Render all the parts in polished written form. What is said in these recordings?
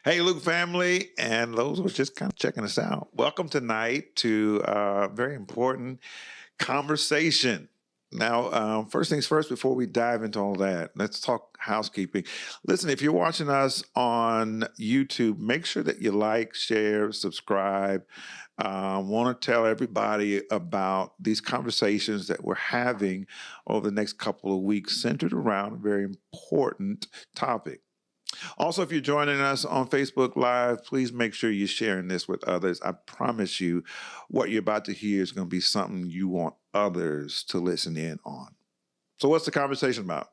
Hey, Luke family, and those who are just kind of checking us out. Welcome tonight to a very important conversation. Now, first things first, before we dive into all that, let's talk housekeeping. Listen, if you're watching us on YouTube, make sure that you like, share, subscribe. Want to tell everybody about these conversations that we're having over the next couple of weeks, centered around a very important topic. Also, if you're joining us on Facebook Live, please make sure you're sharing this with others. I promise you, what you're about to hear is going to be something you want others to listen in on. So, what's the conversation about?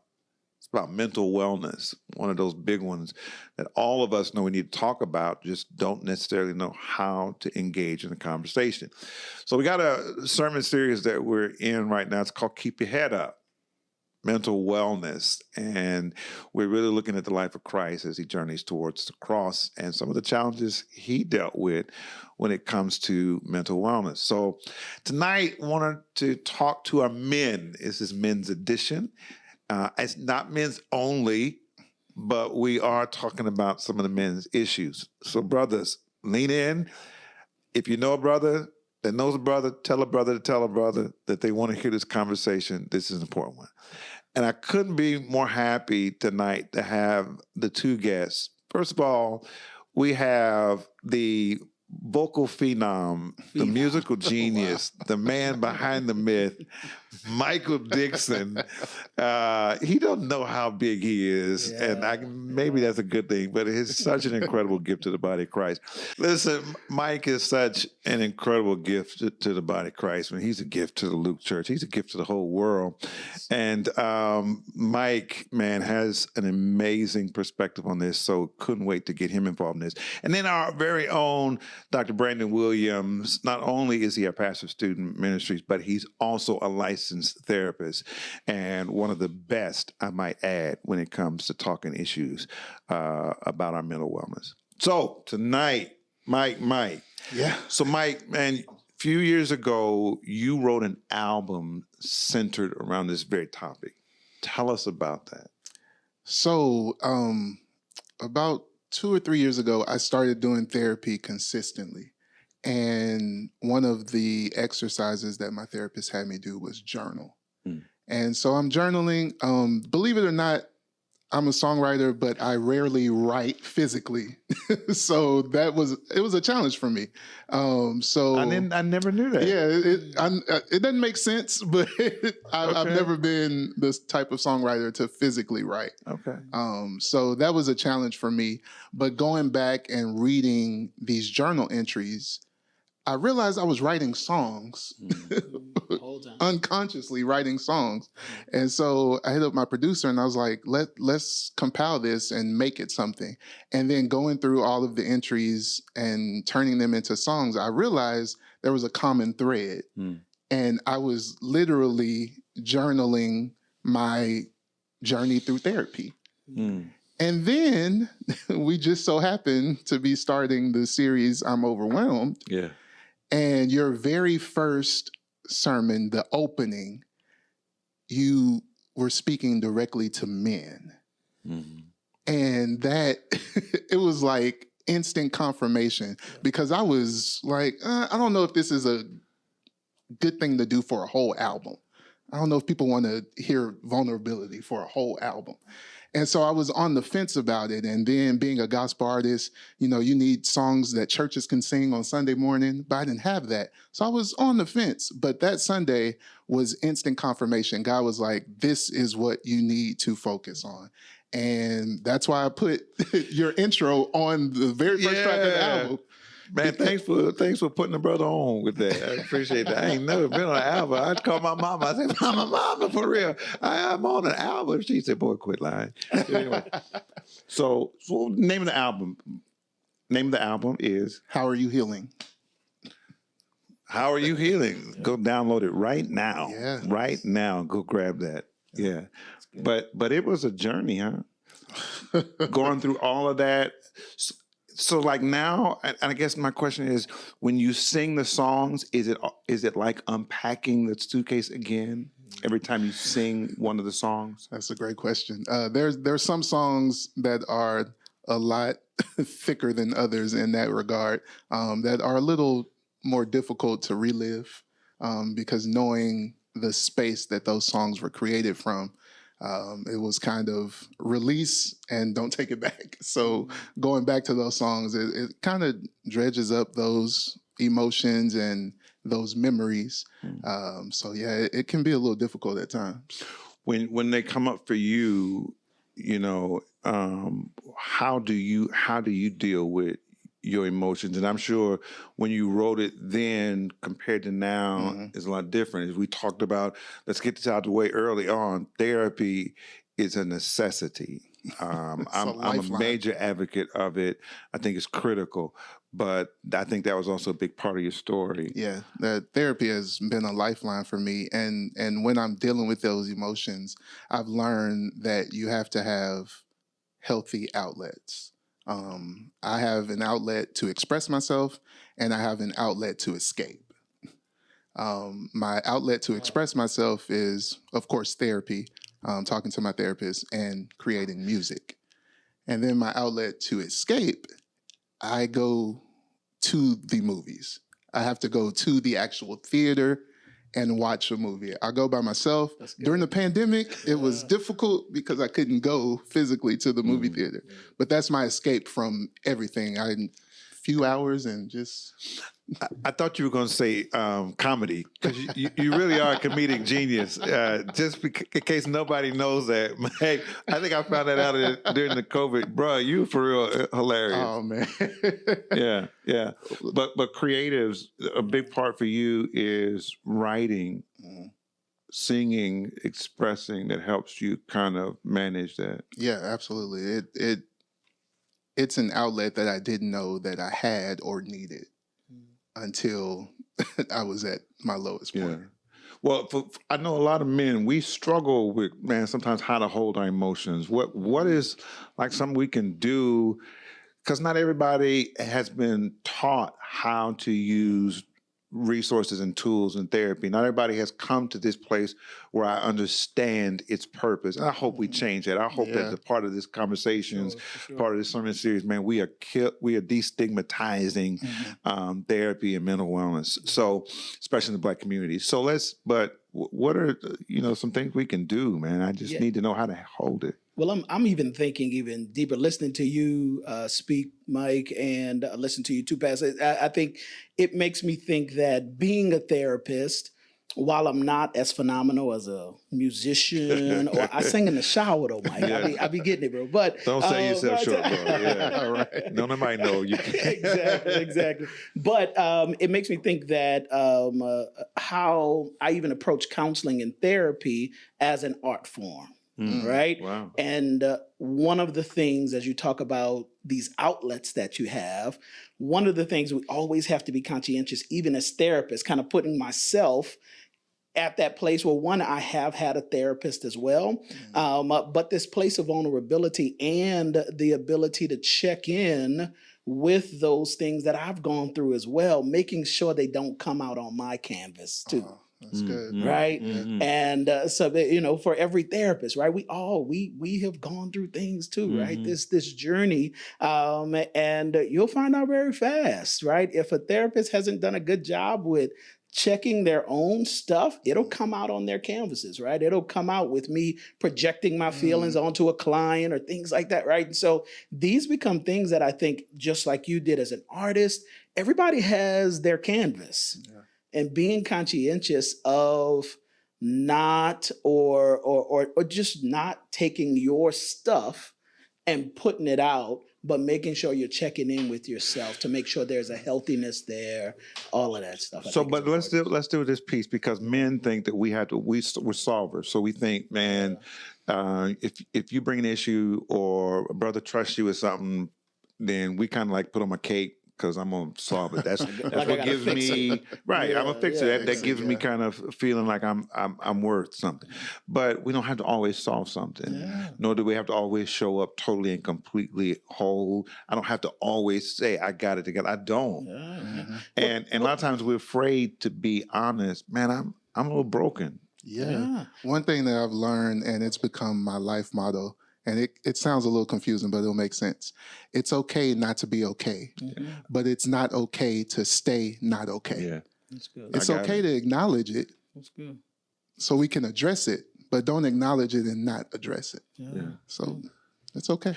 It's about mental wellness, one of those big ones that all of us know we need to talk about, just don't necessarily know how to engage in the conversation. So, we got a sermon series that we're in right now. It's called Keep Your Head Up. Mental wellness. And we're really looking at the life of Christ as he journeys towards the cross and some of the challenges he dealt with when it comes to mental wellness. So tonight, I wanted to talk to our men. This is men's edition. It's not men's only, but we are talking about some of the men's issues. So brothers, lean in. If you know a brother that knows a brother, tell a brother to tell a brother that they want to hear this conversation. This is an important one. And I couldn't be more happy tonight to have the two guests. First of all, we have the vocal phenom, the musical genius, the man behind the myth, Michael Dixon. He don't know how big he is, and maybe that's a good thing, but it's such an incredible gift to the body of Christ. Listen, Mike is such an incredible gift to the body of Christ. I mean, he's a gift to the Luke Church. He's a gift to the whole world. And Mike, man, has an amazing perspective on this, so couldn't wait to get him involved in this. And then our very own Dr. Brandon Williams, not only is he a pastor of student ministries, but he's also a licensed therapist and one of the best, I might add, when it comes to talking issues about our mental wellness. So tonight, Mike. Yeah. So Mike, man, a few years ago, you wrote an album centered around this very topic. Tell us about that. So about 2 or 3 years ago, I started doing therapy consistently. And one of the exercises that my therapist had me do was journal. And so I'm journaling. Believe it or not, I'm a songwriter, but I rarely write physically. So it was a challenge for me. So I never knew that. Yeah, it doesn't make sense, but I've never been this type of songwriter to physically write. Okay. So that was a challenge for me. But going back and reading these journal entries, I realized I was writing songs, unconsciously writing songs. And so I hit up my producer and I was like, let's compile this and make it something. And then going through all of the entries and turning them into songs, I realized there was a common thread. And I was literally journaling my journey through therapy. And then we just so happened to be starting the series, I'm Overwhelmed. Yeah. And your very first sermon, the opening, you were speaking directly to men. And that, it was like instant confirmation because I was like, I don't know if this is a good thing to do for a whole album. I don't know if people want to hear vulnerability for a whole album. And so I was on the fence about it. And then being a gospel artist, you know, you need songs that churches can sing on Sunday morning, but I didn't have that. So I was on the fence. But that Sunday was instant confirmation. God was like, this is what you need to focus on. And that's why I put your intro on the very first track of the album. Man, thanks for putting the brother on with that. I appreciate that. I ain't never been on an album. I'd call my mama. I said, Mama, for real. I'm on an album. She said, boy, quit lying. Anyway, so name of the album. Name of the album is How Are You Healing? How Are You Healing? Go download it right now. Yeah. Right now. Go grab that. Yeah. But it was a journey, huh? Going through all of that. So like now, and I guess my question is, when you sing the songs, is it like unpacking the suitcase again every time you sing one of the songs? That's a great question. There's some songs that are a lot thicker than others in that regard, that are a little more difficult to relive, because knowing the space that those songs were created from, it was kind of release and don't take it back. So going back to those songs, it kind of dredges up those emotions and those memories. So yeah, it can be a little difficult at times. When they come up for you, you know, how do you deal with your emotions? And I'm sure when you wrote it then compared to now is a lot different. As we talked about, let's get this out of the way early on. Therapy is a necessity. I'm a major advocate of it. I think it's critical, but I think that was also a big part of your story. Yeah, that therapy has been a lifeline for me. And when I'm dealing with those emotions, I've learned that you have to have healthy outlets. I have an outlet to express myself, and I have an outlet to escape. My outlet to express myself is, of course, therapy, talking to my therapist and creating music. And then my outlet to escape, I go to the movies. I have to go to the actual theater and watch a movie. I go by myself. During the pandemic, it was difficult because I couldn't go physically to the movie theater. But that's my escape from everything. Few hours and just... I thought you were going to say comedy, because you really are a comedic genius. Just in case nobody knows that, hey, I think I found that out during the COVID. Bro, you for real hilarious. Oh man. Yeah. But creatives, a big part for you is writing, singing, expressing, that helps you kind of manage that. Yeah, absolutely. It's an outlet that I didn't know that I had or needed until I was at my lowest point. Well, I know a lot of men, we struggle with, man, sometimes how to hold our emotions. What is like something we can do? Because not everybody has been taught how to use resources and tools in therapy. Not everybody has come to this place where I understand its purpose. And I hope we change that. I hope that the part of this conversations, part of this sermon series, man, we are destigmatizing therapy and mental wellness. So, especially in the Black community. So what are, some things we can do, man? I just need to know how to hold it. Well, I'm even thinking even deeper, listening to you speak, Mike, and listen to you too, Pastor. I think it makes me think that being a therapist, while I'm not as phenomenal as a musician, or I sing in the shower though, Mike. I be getting it, bro. But don't sell yourself short, bro. Yeah, all right. No, nobody know you. Exactly. But it makes me think that how I even approach counseling and therapy as an art form. Right? Wow. And one of the things, as you talk about these outlets that you have, one of the things we always have to be conscientious, even as therapists, kind of putting myself at that place where, one, I have had a therapist as well, but this place of vulnerability and the ability to check in with those things that I've gone through as well, making sure they don't come out on my canvas too. That's good. Right. And so, for every therapist, right, we have gone through things too, right? This journey. And you'll find out very fast, right? If a therapist hasn't done a good job with checking their own stuff, it'll come out on their canvases, right? It'll come out with me projecting my feelings onto a client or things like that, right? And so these become things that I think, just like you did as an artist, everybody has their canvas. Yeah. And being conscientious of not or just not taking your stuff and putting it out, but making sure you're checking in with yourself to make sure there's a healthiness there, all of that stuff. So, but let's do this piece, because men think that we're solvers. So we think, man, if you bring an issue or a brother trusts you with something, then we kind of like put on a cape, because I'm gonna solve it. That's what gives me right. I'm gonna fix it. That gives me kind of feeling like I'm worth something. But we don't have to always solve something. Nor do we have to always show up totally and completely whole. I don't have to always say I got it together. I don't. And a lot of times we're afraid to be honest. Man, I'm a little broken. Yeah. One thing that I've learned, and it's become my life motto, and it sounds a little confusing, but it'll make sense. It's okay not to be okay, but it's not okay to stay not okay. Yeah. That's good. It's I got okay it. to acknowledge it That's good. so we can address it, but don't acknowledge it and not address it. Yeah. So it's okay.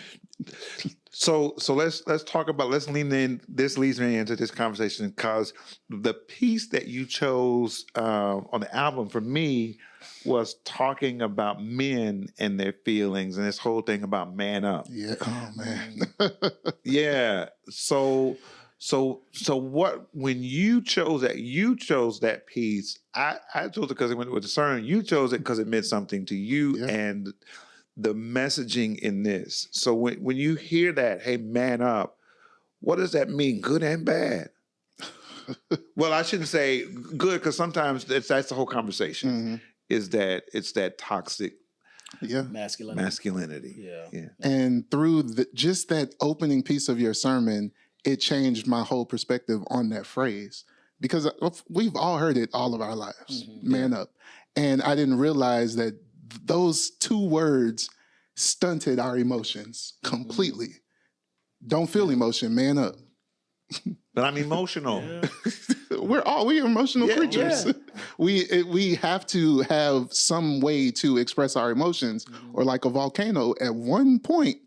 So let's talk about, let's lean in. This leads me into this conversation because the piece that you chose on the album for me was talking about men and their feelings and this whole thing about man up. Yeah. Oh man. Yeah. So what, when you chose that piece, I chose it because it went with discern. You chose it because it meant something to you Yeah. and the messaging in this. So when you hear that, hey, man up, what does that mean? Good and bad? Well, I shouldn't say good, because sometimes that's the whole conversation, is that it's that toxic Yeah. masculinity. Yeah. And through just that opening piece of your sermon, it changed my whole perspective on that phrase, because we've all heard it all of our lives, man up. And I didn't realize that those two words stunted our emotions completely. Don't feel emotion, man up. But I'm emotional. We're emotional creatures. Yeah. We have to have some way to express our emotions, or like a volcano, at one point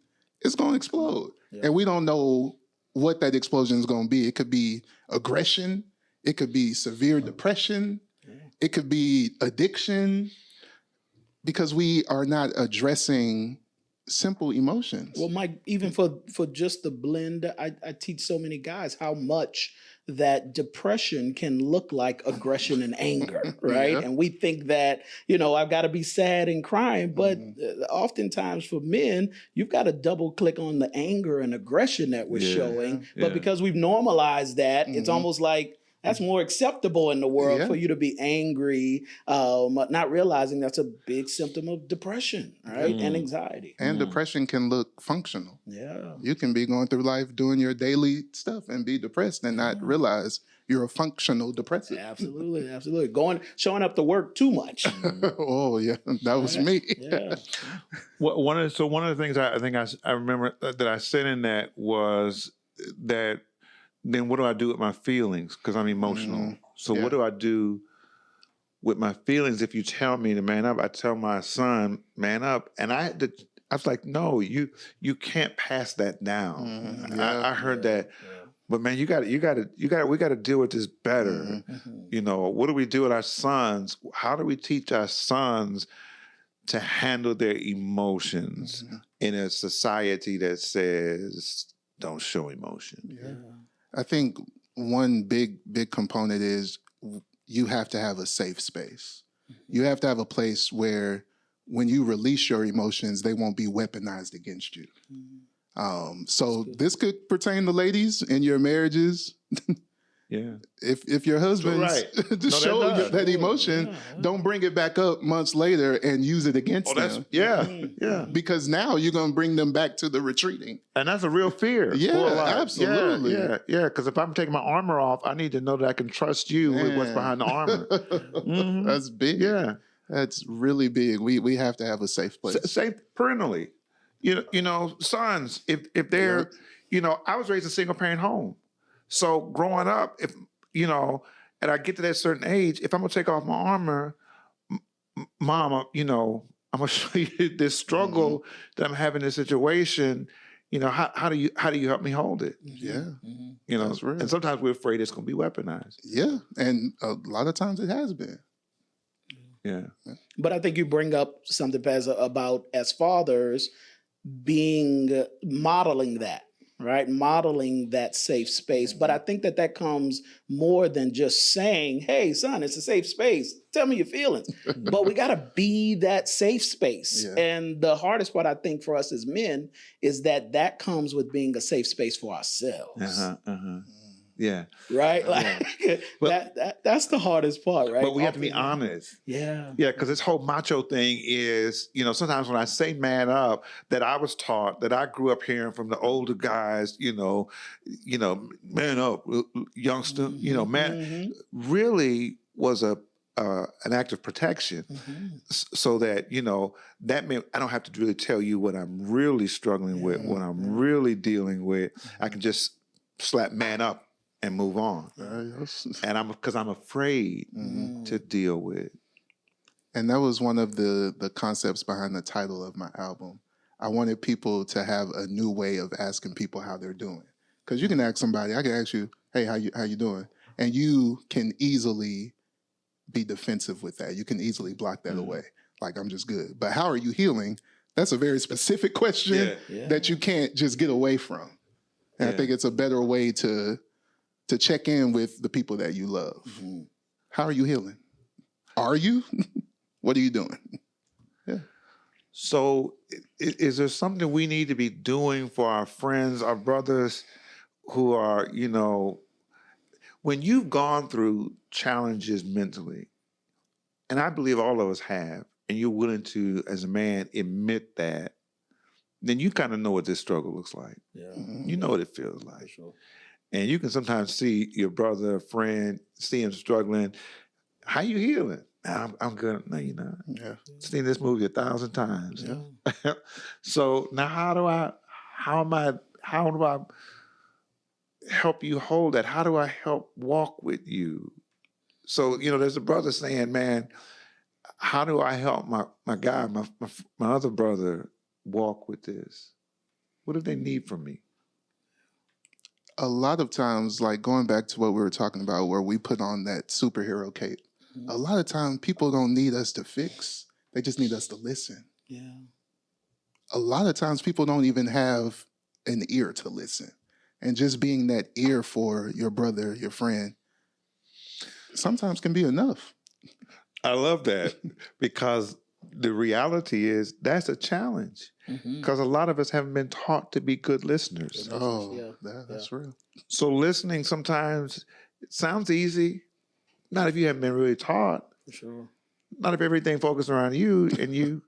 it's going to explode. And we don't know what that explosion is going to be. It could be aggression. It could be severe depression. It could be addiction, because we are not addressing simple emotions. Well, Mike, even for just the blend, I teach so many guys how much that depression can look like aggression and anger, right? Yeah. And we think that, I've got to be sad and crying, but oftentimes for men, you've got to double click on the anger and aggression that we're showing. But because we've normalized that, it's almost like that's more acceptable in the world for you to be angry, not realizing that's a big symptom of depression, right? And anxiety. And depression can look functional. Yeah. You can be going through life doing your daily stuff and be depressed and not realize you're a functional depressive. Absolutely. Showing up to work too much. Oh yeah, that was me. Yeah. One of the things I think I remember that I said in that was that, then what do I do with my feelings? Because I'm emotional. So what do I do with my feelings? If you tell me to man up, I tell my son, man up. And I was like, no, you can't pass that down. I heard that. But man, we got to deal with this better. What do we do with our sons? How do we teach our sons to handle their emotions in a society that says don't show emotion? Yeah. I think one big component is you have to have a safe space. You have to have a place where when you release your emotions, they won't be weaponized against you. So this could pertain to ladies in your marriages. Yeah. If your husband just show that emotion, don't bring it back up months later and use it against them. Yeah. Because now you're going to bring them back to the retreating. And that's a real fear. Yeah, for a lot. absolutely. Yeah. Because if I'm taking my armor off, I need to know that I can trust you with what's behind the armor. That's big. Yeah. That's really big. We have to have a safe place. Safe parentally. Sons, if they're, I was raised in a single parent home. So growing up, if, and I get to that certain age, if I'm going to take off my armor, Mom, I'm going to show you this struggle that I'm having in this situation. How do you help me hold it? Yeah. That's real. And sometimes we're afraid it's going to be weaponized. Yeah. And a lot of times it has been. Yeah. But I think you bring up something about as fathers modeling that. Right? Modeling that safe space. But I think that comes more than just saying, hey, son, it's a safe space. Tell me your feelings. But we got to be that safe space. Yeah. And the hardest part, I think, for us as men is that comes with being a safe space for ourselves. Yeah. Right? That's the hardest part, right? But we have to be honest. Yeah. Yeah, because this whole macho thing is, sometimes when I say man up, that I was taught, that I grew up hearing from the older guys, man up, youngster, man, really was a an act of protection, Mhm. so that that meant I don't have to really tell you what I'm really struggling with, what I'm really dealing with. I can just slap man up and move on, Yes. and because I'm afraid to deal with. And that was one of the concepts behind the title of my album. I wanted people to have a new way of asking people how they're doing. Because you can ask somebody, I can ask you, hey, how you doing? And you can easily be defensive with that. You can easily block that away. Like, I'm just good. But how are you healing? That's a very specific question that you can't just get away from. And I think it's a better way to check in with the people that you love. How are you healing? Are you? What are you doing? So, is there something we need to be doing for our friends, our brothers who are, when you've gone through challenges mentally, and I believe all of us have, and you're willing to, as a man, admit that, then you kind of know what this struggle looks like. Yeah. You know what it feels like. For sure. And you can sometimes see your brother, friend, see him struggling. How you healing? I'm good. No, you're not. Yeah. Seen this movie 1,000 times. Yeah. So now how do I help you hold that? How do I help walk with you? So, there's a brother saying, man, how do I help my guy, my other brother walk with this? What do they need from me? A lot of times, like going back to what we were talking about, where we put on that superhero cape, a lot of times people don't need us to fix. They just need us to listen. Yeah. A lot of times people don't even have an ear to listen. And just being that ear for your brother, your friend, sometimes can be enough. I love that because the reality is that's a challenge because a lot of us haven't been taught to be good listeners. That's real. So listening sometimes it sounds easy, not if you haven't been really taught. For sure. Not if everything focused around you and you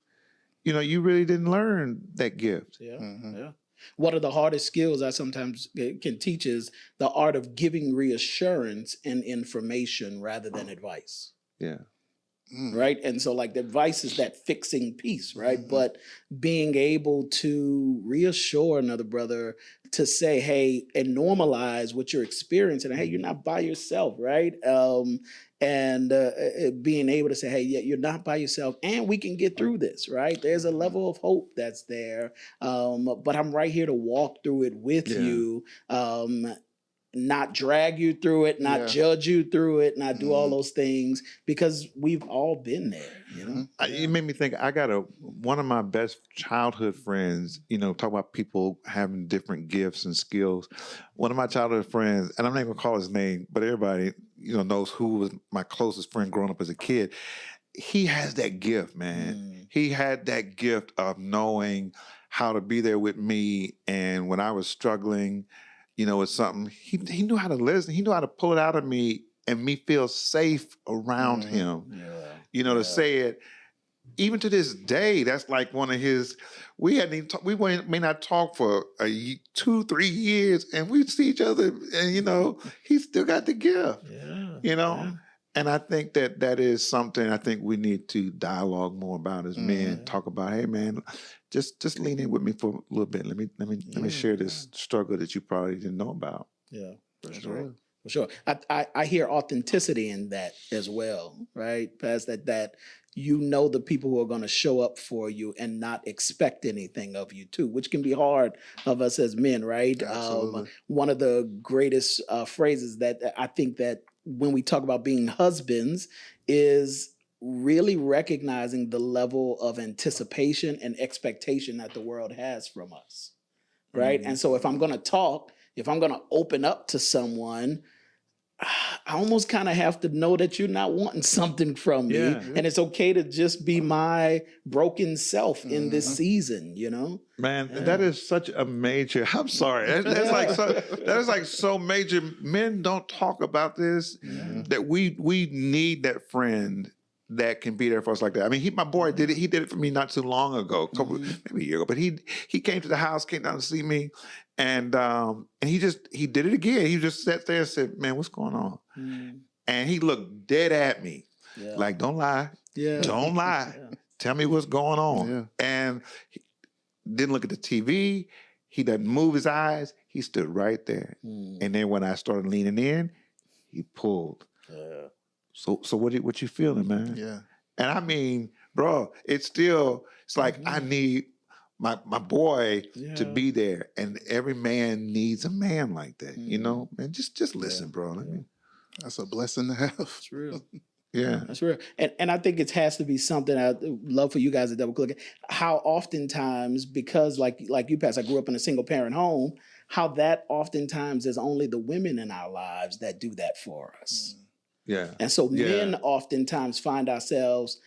really didn't learn that gift. Yeah. Yeah. One of the hardest skills I sometimes can teach is the art of giving reassurance and information rather than advice. Yeah. Right. And so, like, the advice is that fixing piece, right? But being able to reassure another brother, to say, hey, and normalize what you're experiencing. And hey, you're not by yourself, right? And being able to say, hey, yeah, you're not by yourself, and we can get through this, right? There's a level of hope that's there. But I'm right here to walk through it with you. Not drag you through it, not judge you through it, not do all those things, because we've all been there, It made me think, I got one of my best childhood friends, talk about people having different gifts and skills. One of my childhood friends, and I'm not even gonna call his name, but everybody, knows who was my closest friend growing up as a kid. He has that gift, man. He had that gift of knowing how to be there with me. And when I was struggling, with something, he knew how to listen. He knew how to pull it out of me and me feel safe around him. To say it. Even to this day, that's like one of his. We hadn't even we may not talk for 2-3 years, and we see each other, and he still got the gift. And I think that is something I think we need to dialogue more about as men. Talk about, hey man, just lean in with me for a little bit. Let me share this struggle that you probably didn't know about. Yeah, for sure. For sure. I hear authenticity in that as well, right? Past that the people who are going to show up for you and not expect anything of you too, which can be hard of us as men, right? One of the greatest phrases that I think that when we talk about being husbands is really recognizing the level of anticipation and expectation that the world has from us, right? And so if I'm going to talk, if I'm going to open up to someone, I almost kind of have to know that you're not wanting something from me, and it's okay to just be my broken self in this season, Man, that is such a major. I'm sorry, that is like so major. Men don't talk about this. That we need that friend that can be there for us like that. I mean, my boy did it. He did it for me not too long ago, maybe a year ago. But he came to the house, came down to see me. And he did it again. He just sat there and said, man, what's going on? And he looked dead at me. Yeah. Like, don't lie. Yeah. Don't lie. Yeah. Tell me what's going on. Yeah. And he didn't look at the TV. He doesn't move his eyes. He stood right there. And then when I started leaning in, he pulled. Yeah. So what you feeling, man? Yeah. And I mean, bro, it's like I need my boy to be there, and every man needs a man like that, you know. Man, just listen, bro. Let me. That's a blessing to have. It's real. Yeah, That's real. And I think it has to be something I'd love for you guys to double click at. How oftentimes, because like you, Pastor, I grew up in a single parent home, how that oftentimes is only the women in our lives that do that for us. yeah. And so men oftentimes find ourselves,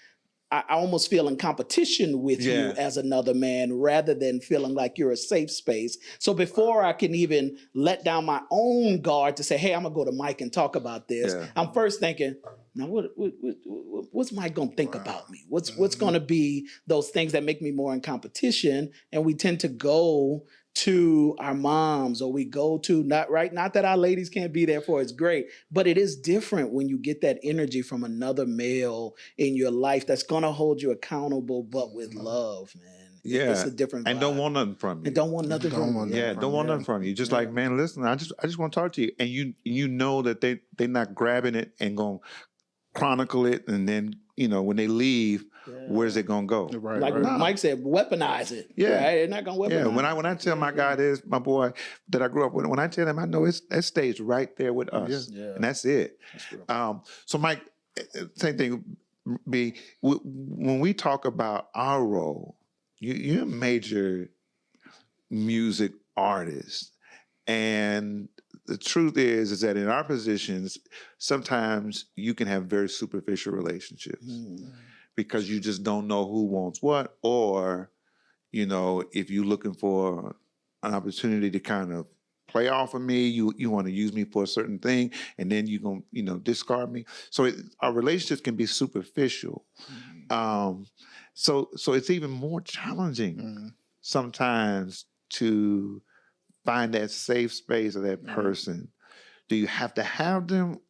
I almost feel in competition with you as another man rather than feeling like you're a safe space. So before I can even let down my own guard to say, hey, I'm going to go to Mike and talk about this, I'm first thinking, now what's Mike going to think about me? What's going to be those things that make me more in competition? And we tend to go to our moms, or we go to not that our ladies can't be there for it's great, but it is different when you get that energy from another male in your life that's gonna hold you accountable, but with love, man. Yeah, It's a different vibe. And don't want nothing from you. And don't want nothing from you. Yeah, don't want nothing from you. Just like, man, listen, I just want to talk to you, and you know that they're not grabbing it and gonna chronicle it, and then when they leave, where's it gonna go? Like Mike said, weaponize it. Yeah, right? They're not gonna weaponize. Yeah, when I tell my guy this, my boy that I grew up with, when I tell him, I know that stays right there with us, and that's it. So Mike, same thing. B, when we talk about our role, you're a major music artist, and the truth is that in our positions, sometimes you can have very superficial relationships because you just don't know who wants what, or if you're looking for an opportunity to kind of play off of me, you want to use me for a certain thing, and then you're going to discard me. So our relationships can be superficial. So it's even more challenging sometimes to find that safe space of that person. Do you have to have them?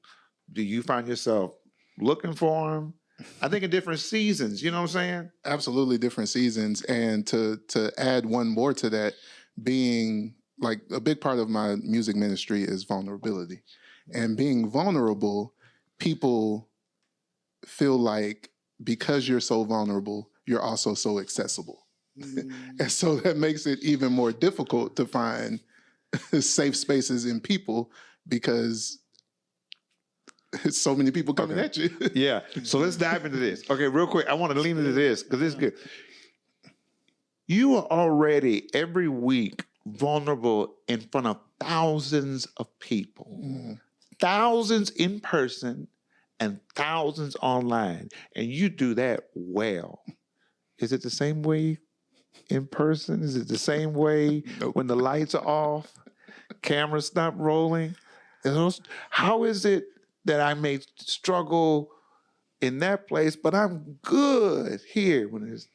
Do you find yourself looking for them? I think in different seasons, you know what I'm saying? Absolutely different seasons. And to add one more to that, being like a big part of my music ministry is vulnerability. And being vulnerable, people feel like because you're so vulnerable, you're also so accessible. And so that makes it even more difficult to find safe spaces in people because so many people coming at you. Yeah. So let's dive into this. Okay, real quick. I want to lean into this because this is good. You are already every week vulnerable in front of thousands of people, thousands in person and thousands online. And you do that well. Is it the same way in person? Is it the same way when the lights are off, cameras stop rolling? How is it that I may struggle in that place, but I'm good here when it's,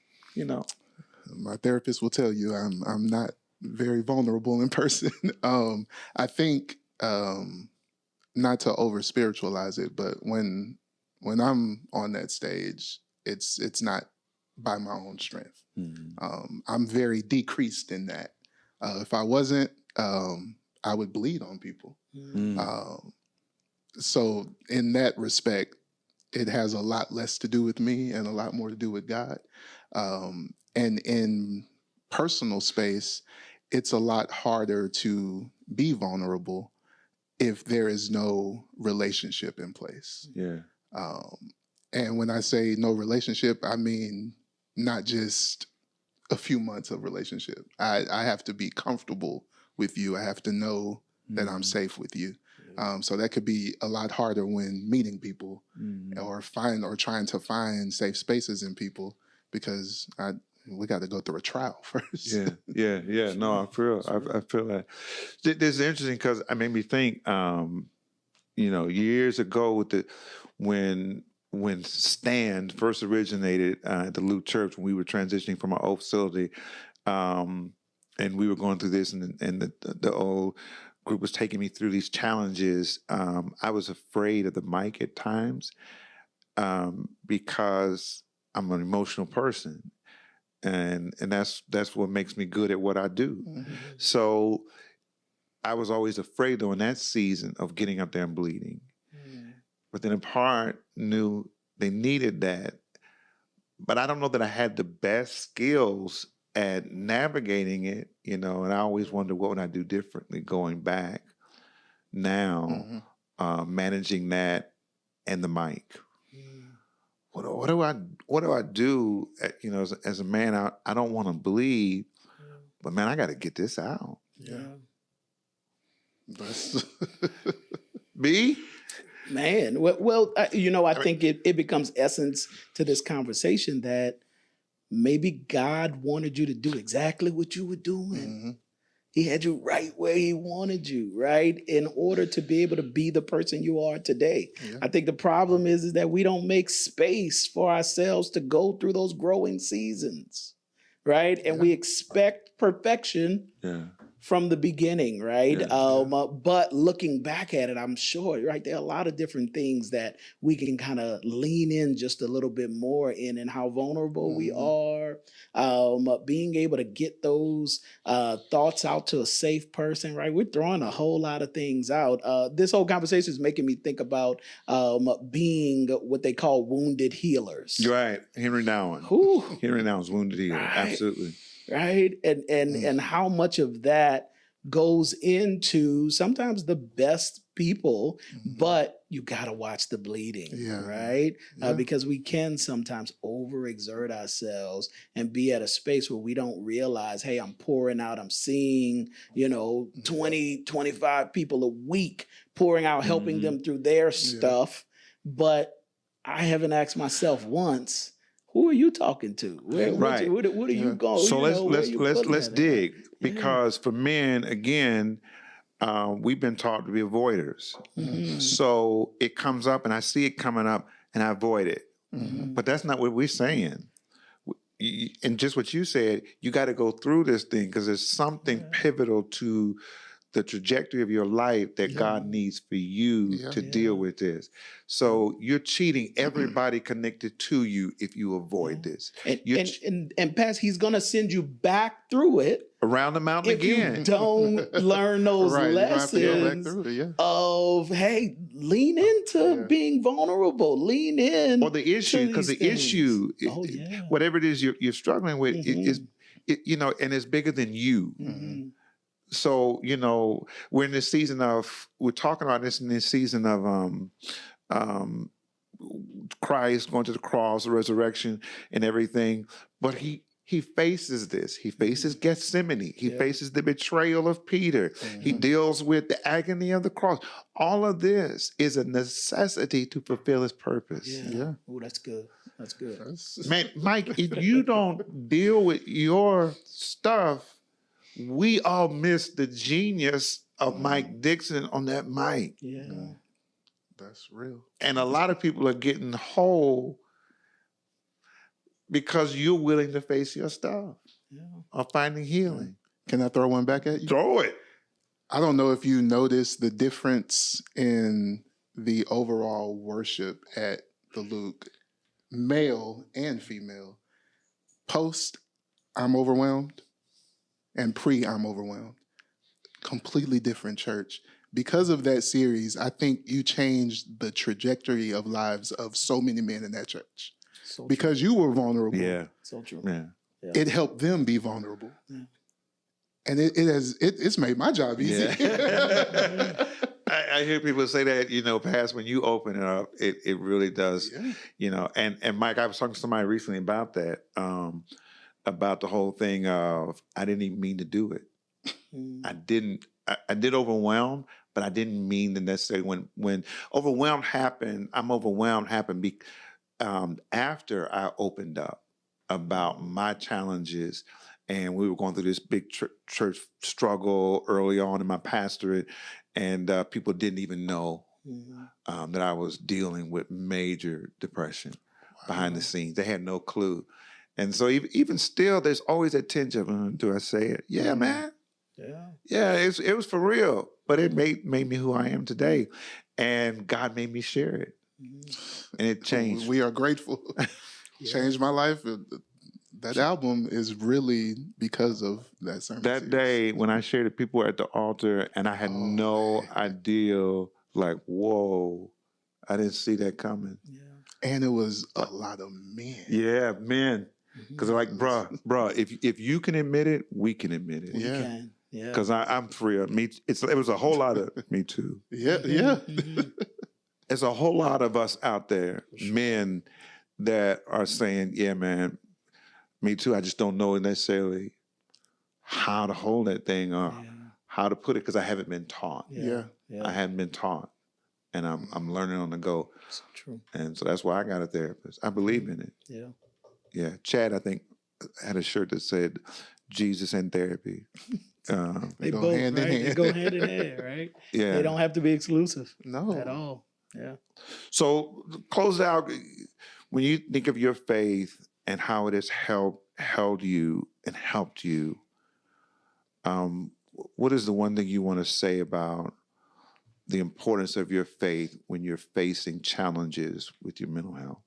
My therapist will tell you I'm not very vulnerable in person. I think not to over spiritualize it, but when I'm on that stage, it's not by my own strength. I'm very decreased in that. If I wasn't, I would bleed on people. So in that respect, it has a lot less to do with me and a lot more to do with God. And in personal space, it's a lot harder to be vulnerable if there is no relationship in place. Yeah. And when I say no relationship, I mean not just a few months of relationship. I have to be comfortable with you. I have to know that I'm safe with you. So that could be a lot harder when meeting people or trying to find safe spaces in people because we got to go through a trial first. Yeah. No, I feel that. This is interesting because it made me think. Years ago when Stand first originated at the Luke Church, when we were transitioning from our old facility, and we were going through this, and the old group was taking me through these challenges. I was afraid of the mic at times. because I'm an emotional person, and that's what makes me good at what I do. Mm-hmm. So I was always afraid during that season of getting up there and bleeding, but then a part knew they needed that. But I don't know that I had the best skills at navigating it, and I always wondered what would I do differently going back now, managing that and the mic. What do I do? As a man, I don't want to bleed, but man, I got to get this out. Yeah. That's B? Man, I think it becomes essence to this conversation that maybe God wanted you to do exactly what you were doing. He had you right where he wanted you, right? In order to be able to be the person you are today. Yeah. I think the problem is that we don't make space for ourselves to go through those growing seasons, right? And we expect perfection from the beginning, right? But looking back at it, I'm sure, right, there are a lot of different things that we can kind of lean in just a little bit more in, and how vulnerable we are, being able to get those thoughts out to a safe person, right? We're throwing a whole lot of things out. This whole conversation is making me think about being what they call wounded healers. You're right. Henry Nouwen. Henry Nouwen's wounded healer. Right. Absolutely. Right. And how much of that goes into sometimes the best people, but you got to watch the bleeding, right? Because we can sometimes overexert ourselves and be at a space where we don't realize, hey, I'm pouring out, I'm seeing, 20, 25 people a week pouring out, helping them through their stuff. But I haven't asked myself once, who are you talking to? Right. What are you going? So let's dig, because for men, again, we've been taught to be avoiders. So it comes up, and I see it coming up, and I avoid it. But that's not what we're saying. And just what you said, you got to go through this thing because there's something pivotal to the trajectory of your life that God needs for you to deal with this. So you're cheating everybody connected to you if you avoid this. And Pat, he's going to send you back through it. Around the mountain again. If you don't learn those lessons of, hey, lean into being vulnerable. Lean in. Or the issue, because the issue, whatever it is you're struggling with, is and it's bigger than you. So, we're in this season of, we're talking about this in this season of Christ going to the cross, the resurrection and everything. But he faces this. He faces Gethsemane. He faces the betrayal of Peter. He deals with the agony of the cross. All of this is a necessity to fulfill his purpose. Oh, that's good. That's good. Man, Mike, if you don't deal with your stuff, we all miss the genius of Mike Dixon on that mic. That's real. And a lot of people are getting whole because you're willing to face your stuff or finding healing. Can I throw one back at you? Throw it. I don't know if you noticed the difference in the overall worship at the Luke, male and female. Post, I'm overwhelmed, and pre, I'm overwhelmed. Completely different church. Because of that series, I think you changed the trajectory of lives of so many men in that church. So because you were vulnerable. Yeah. So true. Yeah. It helped them be vulnerable. And it's made my job easy. I hear people say that, Past, when you open it up, it really does, and Mike, I was talking to somebody recently about that, about the whole thing of, I didn't even mean to do it. I did overwhelm, but I didn't mean to necessarily, when overwhelmed happened, after I opened up about my challenges, and we were going through this big church struggle early on in my pastorate, and people didn't even know that I was dealing with major depression behind the scenes. They had no clue. And so even still, there's always that tinge of, do I say it? Yeah, man. Yeah, it was for real. But it made me who I am today. And God made me share it. and it changed. We are grateful. Changed my life. That album is really because of that sermon That series. day when I shared it, people were at the altar, and I had no idea. Like, whoa, I didn't see that coming. Yeah. And it was a lot of men. Yeah, men. Because they're like, bruh, if you can admit it, we can admit it. We Yeah. can. Yeah. Because I'm free. It was a whole lot of me too. Yeah, There's a whole lot of us out there, men that are saying, yeah, man, me too. I just don't know necessarily how to hold that thing or how to put it because I haven't been taught. Yeah. I hadn't been taught, and I'm learning on the go. That's true. And so that's why I got a therapist. I believe in it. Yeah. Yeah. Chad, I think, had a shirt that said Jesus and therapy. They go both, hand in right? hand. They go hand in hand, right? Yeah. They don't have to be exclusive No. at all. Yeah. So close out. When you think of your faith and how it has held you and helped you, what is the one thing you want to say about the importance of your faith when you're facing challenges with your mental health?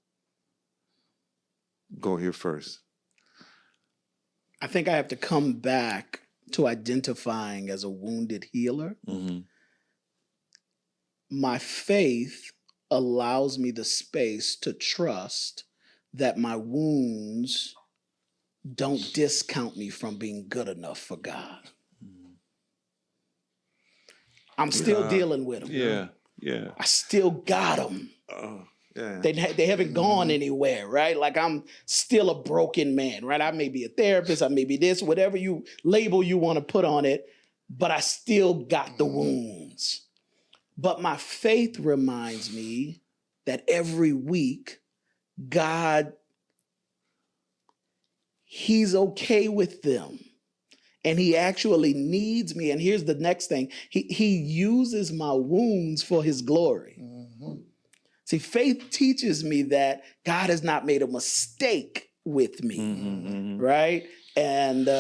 Go here first. I think I have to come back to identifying as a wounded healer. Mm-hmm. My faith allows me the space to trust that my wounds don't discount me from being good enough for God. I'm still dealing with them. Yeah, yeah. I still got them. Yeah. They haven't gone anywhere, right? Like I'm still a broken man, right? I may be a therapist, I may be this, whatever you label you want to put on it, but I still got the wounds. But my faith reminds me that every week, God, He's okay with them. And He actually needs me. And here's the next thing. He uses my wounds for His glory. Mm-hmm. See, faith teaches me that God has not made a mistake with me, right? And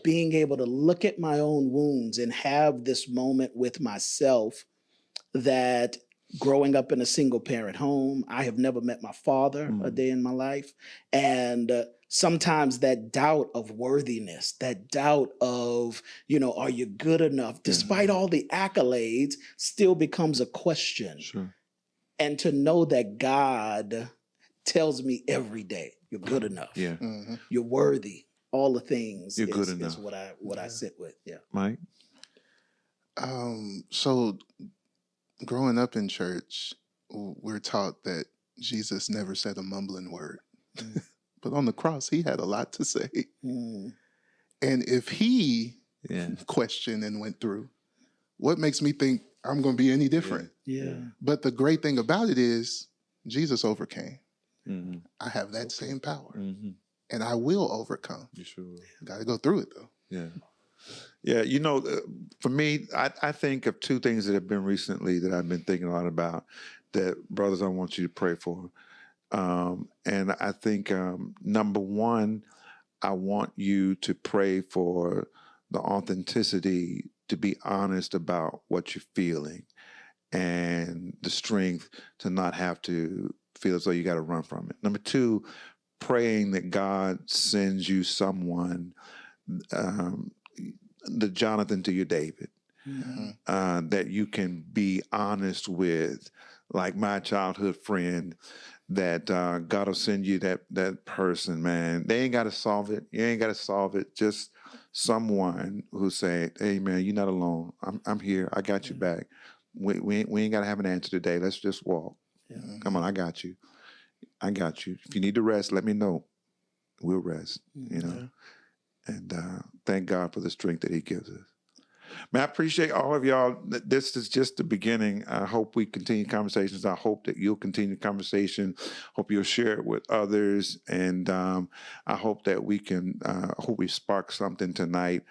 being able to look at my own wounds and have this moment with myself that growing up in a single parent home, I have never met my father a day in my life. And sometimes that doubt of worthiness, that doubt of, are you good enough? Despite all the accolades, still becomes a question. Sure. And to know that God tells me every day, you're good enough. Yeah. Mm-hmm. You're worthy. All the things You're is, good is enough. what I sit with. Yeah. Mike? So growing up in church, we're taught that Jesus never said a mumbling word. But on the cross, He had a lot to say. Mm. And if He Yeah. questioned and went through, what makes me think I'm going to be any different? Yeah. But the great thing about it is Jesus overcame. Mm-hmm. I have that same power. Mm-hmm. And I will overcome. You sure? Got to go through it, though. Yeah. Yeah, for me, I think of two things that have been recently that I've been thinking a lot about that, brothers, I want you to pray for. And I think, number one, I want you to pray for the authenticity to be honest about what you're feeling and the strength to not have to feel as though you got to run from it. Number two, praying that God sends you someone, the Jonathan to your David, that you can be honest with, like my childhood friend, that God will send you that person, man. They ain't got to solve it. You ain't got to solve it. Just someone who say, hey, man, you're not alone. I'm here. I got you back. We ain't got to have an answer today. Let's just walk. Yeah. Come on, I got you. I got you. If you need to rest, let me know. We'll rest, And thank God for the strength that He gives us. Man, I appreciate all of y'all. This is just the beginning. I hope we continue conversations. I hope that you'll continue the conversation. Hope you'll share it with others. And I hope that we can, hope we spark something tonight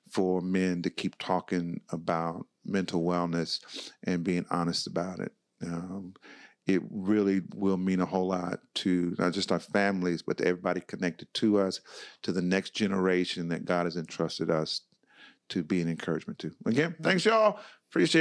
for men to keep talking about mental wellness and being honest about it. It really will mean a whole lot to not just our families, but to everybody connected to us, to the next generation that God has entrusted us to be an encouragement to. Again, thanks y'all. Appreciate it.